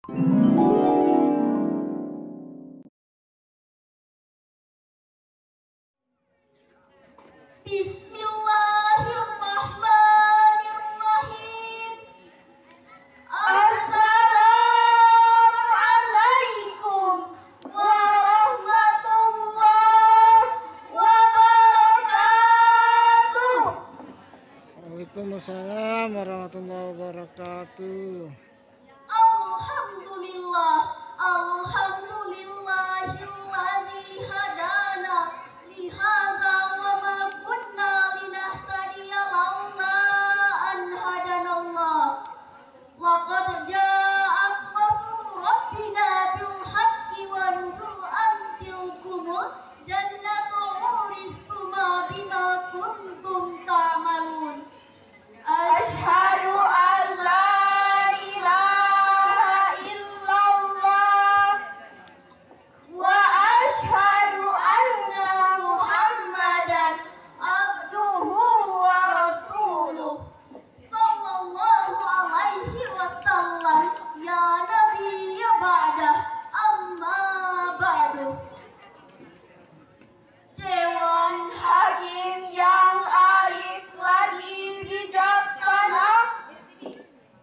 Bismillahirrahmanirrahim. Assalamualaikum warahmatullahi wabarakatuh. Waalaikumsalam warahmatullahi wabarakatuh. Alhamdulillah, alhamdulillahilladzi hadana li hadza wa ma kunna linahtadiya laula an hadanallah. Laqad ja'at rasulu rabbina bil haqqi wa nubu'an tilkumul jannatu uristuma bima kuntum ta'malun. Asyhadu an la ilaha illallah wa asyhadu anna Muhammadan abduhu wa rasuluh sallallahu alaihi wasallam. Ya Nabi ba'dah, amma ba'du. Dewan Hakim yang arif lagi bijaksana,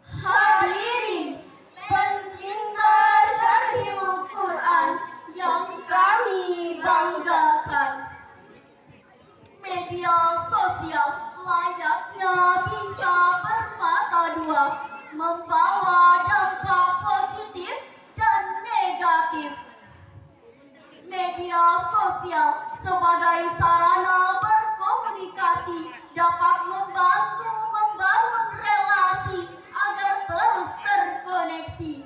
hadirin pencinta Syarhil Quran yang kami banggakan. Media sosial layaknya bisa bermata dua, membawa dampak positif dan negatif. Media sosial sebagai sarana berkomunikasi dapat membantu membangun relasi agar terus terkoneksi,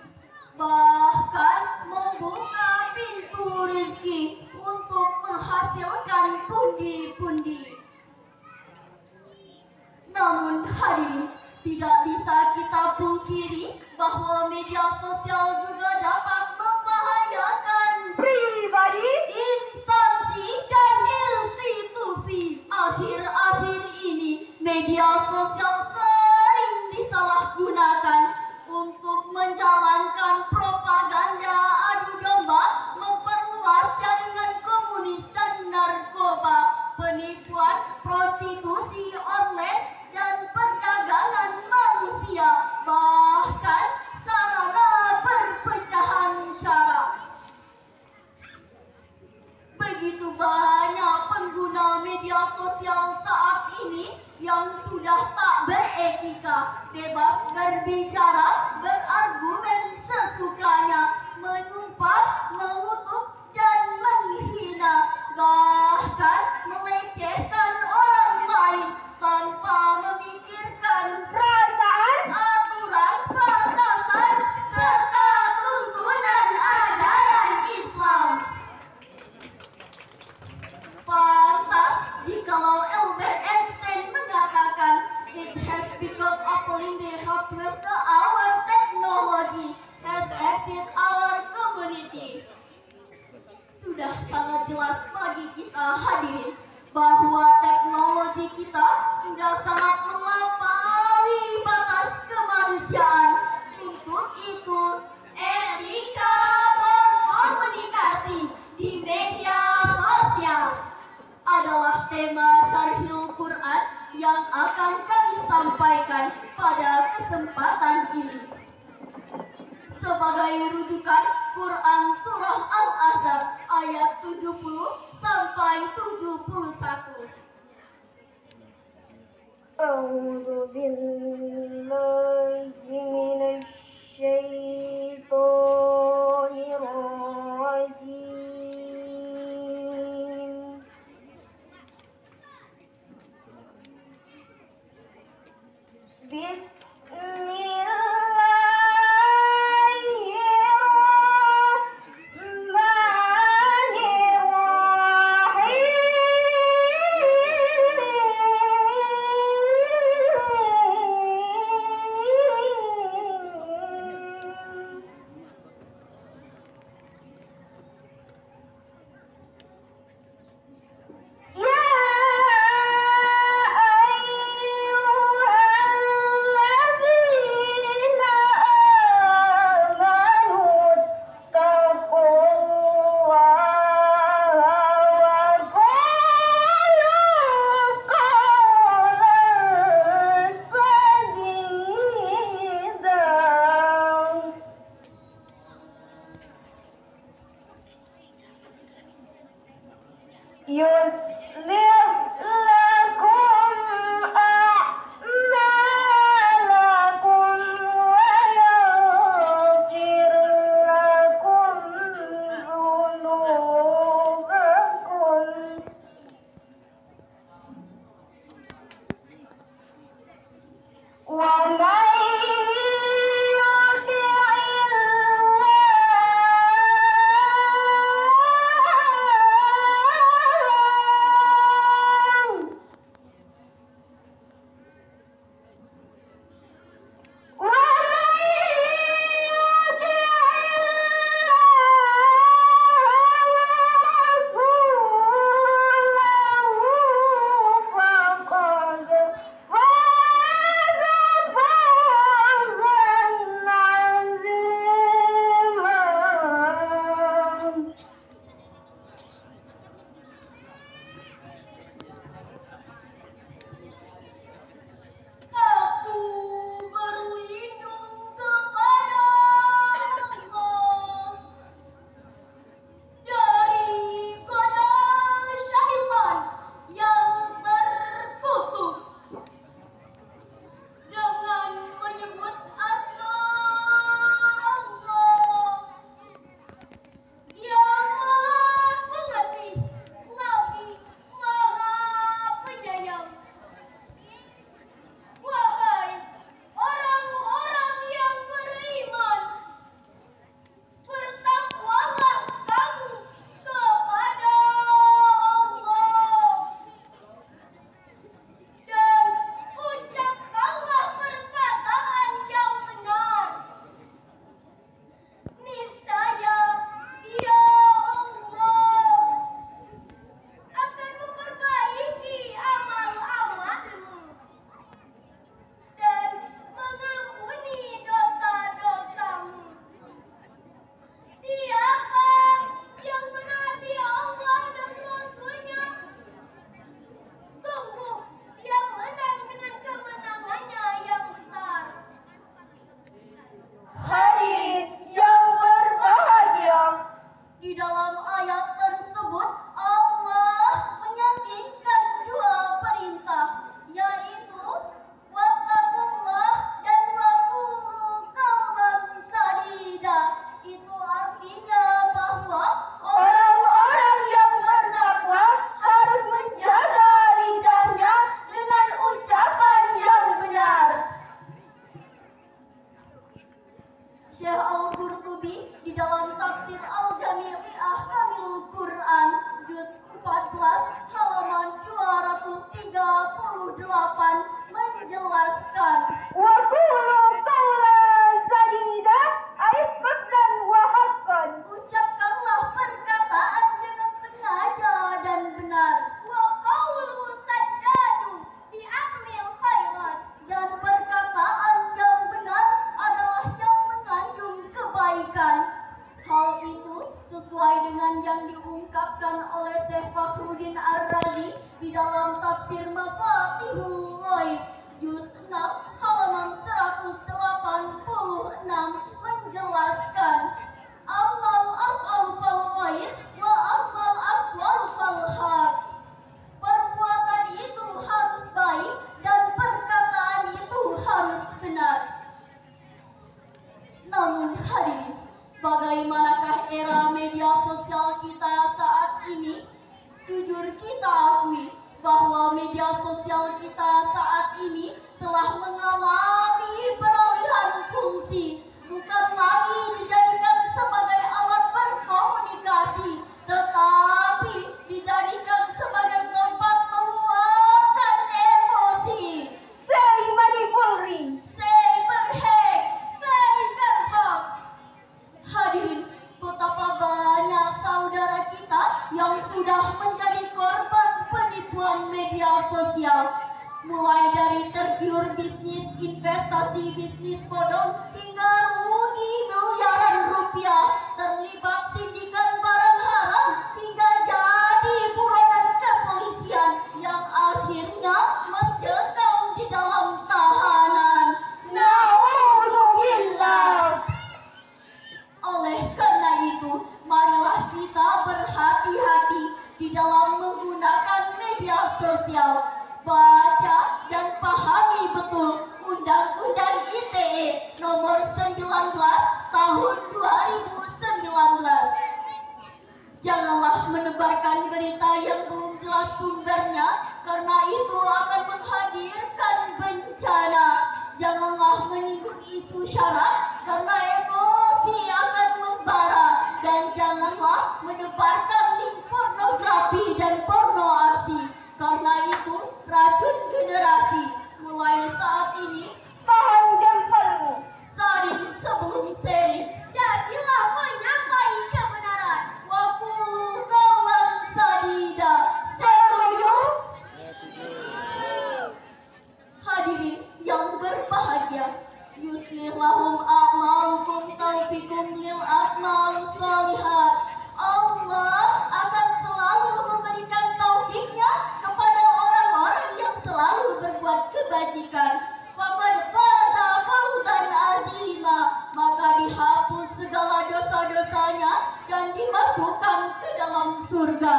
bahkan membuka pintu rezeki untuk menghasilkan pundi-pundi. Namun hadirin, tidak bisa kita pungkiri bahwa media sosial juga dapat membahayakan pribadi, instansi, dan institusi. Akhir-akhir ini media sosial sering disalahgunakan untuk menjalankan propaganda adu domba, memperluas jaringan komunis dan narkoba, penipuan, prostitusi online, dan perdagangan manusia, bahkan sarana perpecahan syara. Begitu banyak pengguna media sosial saat ini yang sudah tak beretika, bebas berbicara, berargumen sesukanya, menyumpah, mengutuk, dan menghina, bahkan melecehkan orang lain tanpa memikirkan perasaan, aturan, batasan, serta tuntunan ajaran Islam. Pantas jikalau Albert Einstein mengatakan, "It has become appallingly hopeless that our technology has exceeded our community." Sudah sangat jelas bagi kita hadirin bahwa teknologi kita sudah sangat melampaui batas kemanusiaan. Untuk itu, etika berkomunikasi di media sosial adalah tema Syarhil Quran yang akan kami sampaikan pada kesempatan ini. Sebagai rujukan, Quran Surah Al-Ahzab ayat 70 sampai 71. A'udzu billahi minasy syaithanir rajim. يصلح لكم أعمالكم ويغفر لكم ذنوبكم ومن يطع الله Aku berlindung kepada Allah dari godaan syaitan yang terkutuk dengan menyebut asma Allah yang Maha Pengasih lagi Maha Penyayang. Wahai orang-orang yang beriman, bertakwalah kamu kepada Allah dan ucapkanlah perkataan yang benar. Niscaya Dia Allah akan memperbaiki amal-amalmu dan mengampuni dosa-dosamu. Siapa yang menaati Allah dan Rasul-Nya, sungguh dia menang dengan kemenangannya yang besar. Hadirin yang berbahagia, Di dalam ayat tersebut Allah menyampaikan dua perintah, yaitu wattaqullah dan waqulu qawlan sadida. Itu artinya bahwa orang-orang yang bertakwa harus menjaga lidahnya dengan ucapan yang benar. Syekh Al-Qurtubi di dalam tafsir Al-Jami' li Ahkamil Quran juz 14 halaman 238 menjelaskan, Wa qulu qawlan sadida ay qasdan wa haqqan. ucapkanlah perkataan dengan sengaja dan benar. Wa qawlu saddadu bi amil khairat, dan perkataan yang benar adalah yang mengandung kebaikan. Hal itu sesuai dengan yang diungkapkan oleh Syekh Fakhruddin Ar-Razi di dalam tafsir Mafatihul Ghaib juz 6 halaman 186 menjelaskan, amal af'al fal ghair wa amal aqwal fal haq. Perbuatan itu harus baik dan perkataan itu harus benar. Namun hadirin, bagaimanakah era media sosial kita saat ini? Jujur kita akui bahwa media sosial kita saat ini telah mengalami peralihan fungsi, bukan lagi dijadikan sebagai alat berkomunikasi, tetapi dijadikan sebagai tempat meluapkan emosi. Say Madi Polri. Cyberhack, cyberhack. Hadirin, betapa banyak saudara kita yang sudah menjadi korban penipuan media sosial. Mulai dari tergiur bisnis investasi bisnis bodong hingga rugi miliaran rupiah, terlibat sindikat barang haram hingga jadi buronan kepolisian yang akhirnya mendekam di dalam tahanan. Na'udzubillah. Oleh karena itu, marilah kita berhati-hati di dalam menggunakan karena itu akan menghadirkan bencana. Janganlah menyinggung isu syarat karena emosi akan membara, dan janganlah menebarkan link pornografi dan porno aksi karena itu racun generasi. Mulai saat ini Tahan jempolmu. saring sebelum seri, jadilah menyampai kebenaran. Waqulu qawlan sadida. Setuju? Hadirin yang berbahagia, yuslih lahum a'malukum taufikum lil a'malus shalihat. Allah akan selalu memberikan taufiknya kepada orang-orang yang selalu berbuat kebajikan. Faqad faza fawzan azima, maka dihapus segala dosa-dosanya dan dimasukkan ke dalam surga.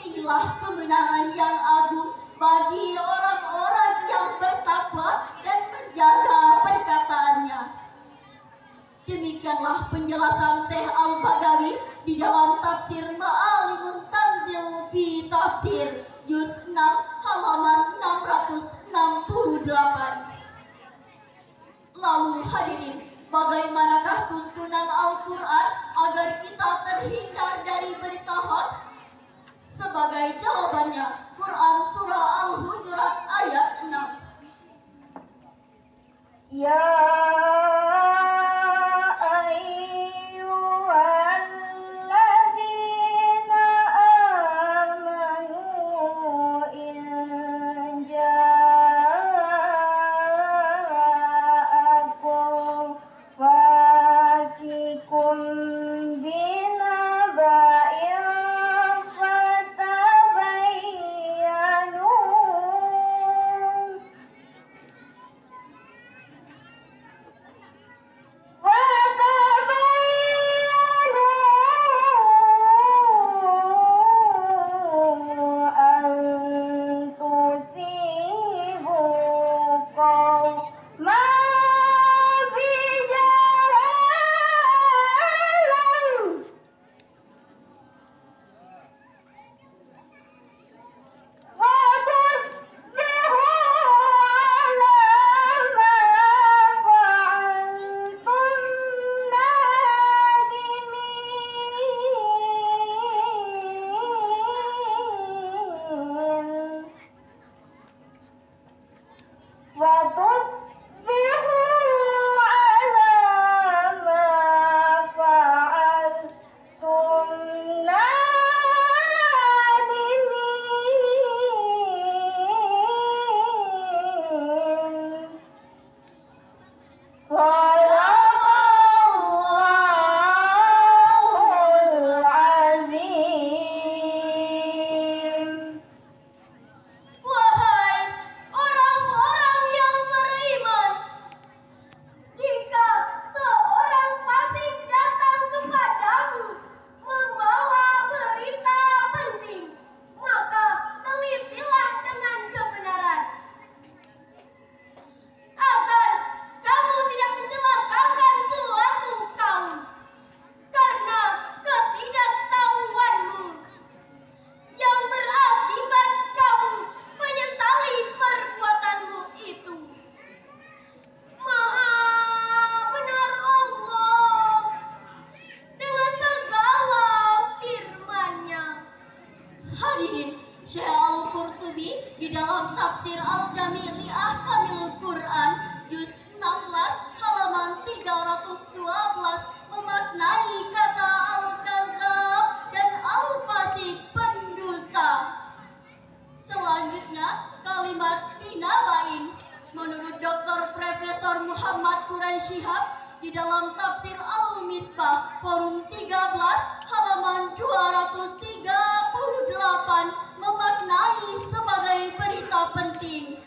Inilah kemenangan yang agung bagi orang-orang yang bertakwa dan menjaga perkataannya. Demikianlah penjelasan Syekh Al-Bagawi di dalam tafsir Ma'alimun Tanzil fi Tafsir juz 6 halaman 668. Lalu hadirin, bagaimanakah tuntunan Al-Quran agar kita terhindar dari berita hoax? Sebagai jawabannya, Quran Surah Al-Hujurat ayat 6. Ya ayyuhalladzina amanu in ja'akum fasikum binaba'in fatabayyanu di dalam tafsir Al-Misbah forum 13 halaman 238 memaknai sebagai berita penting.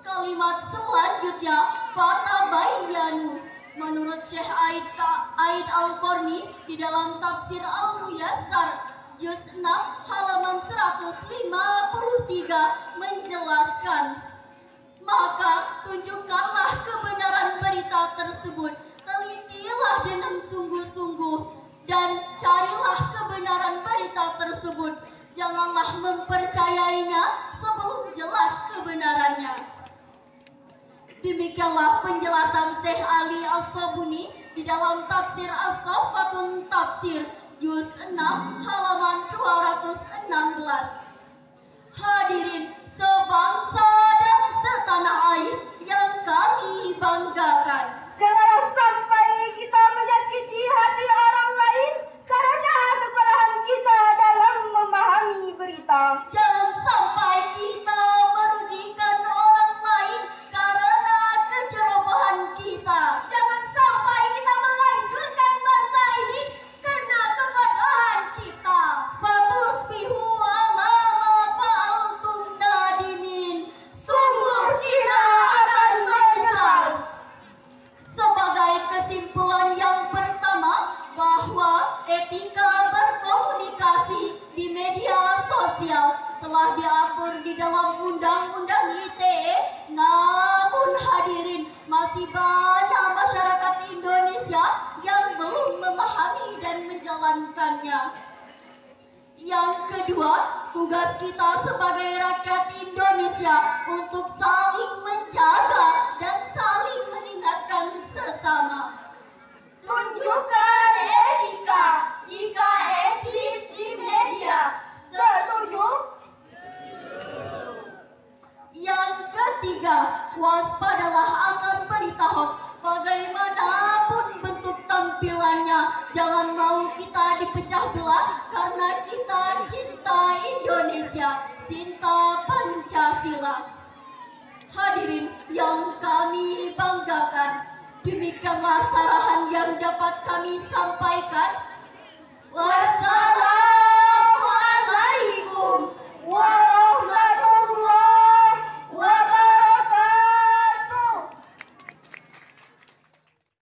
Kalimat selanjutnya fatabayyanu menurut Syekh Aid Al-Qarni di dalam tafsir Al-Muyassar juz 6 halaman 153 menjelaskan, maka tunjukkanlah kebenaran berita tersebut, telitilah dengan sungguh-sungguh dan carilah kebenaran berita tersebut. Janganlah mempercayainya sebelum jelas kebenarannya. Demikianlah penjelasan Syekh Ali As-Sabuni di dalam tafsir As-Saffatun Tafsir Juz 6 halaman 216. Hadirin sebangsa dan setanah air yang kami banggakan. Janganlah sampai kita menyakiti hati orang lain karena kesalahan kita dalam memahami berita. Jangan sampai kita merugikan orang lain karena kecerobohan kita. Jangan sampai kita menghancurkan bangsa ini karena kebodohan kita. Fatusbihu ala ma fa'altum nadimin. Sungguh kita akan menyesal. Sebagai kesimpulan yang pertama, bahwa etika berkomunikasi di media sosial telah diatur di dalam Undang-Undang ITE. Namun hadirin, masih banyak masyarakat Indonesia yang belum memahami dan menjalankannya. Yang kedua, tugas kita sebagai rakyat Indonesia untuk saling menjaga dan saling mengingatkan sesama. Tunjukkan etika jika eksis di media. Setuju? Yang ketiga, waspadalah akan berita hoax bagaimanapun bentuk tampilannya. Jangan mau kita dipecah belah karena kita cinta Indonesia, cinta Pancasila. Hadirin yang kami banggakan, demikianlah sarahan yang dapat kami sampaikan.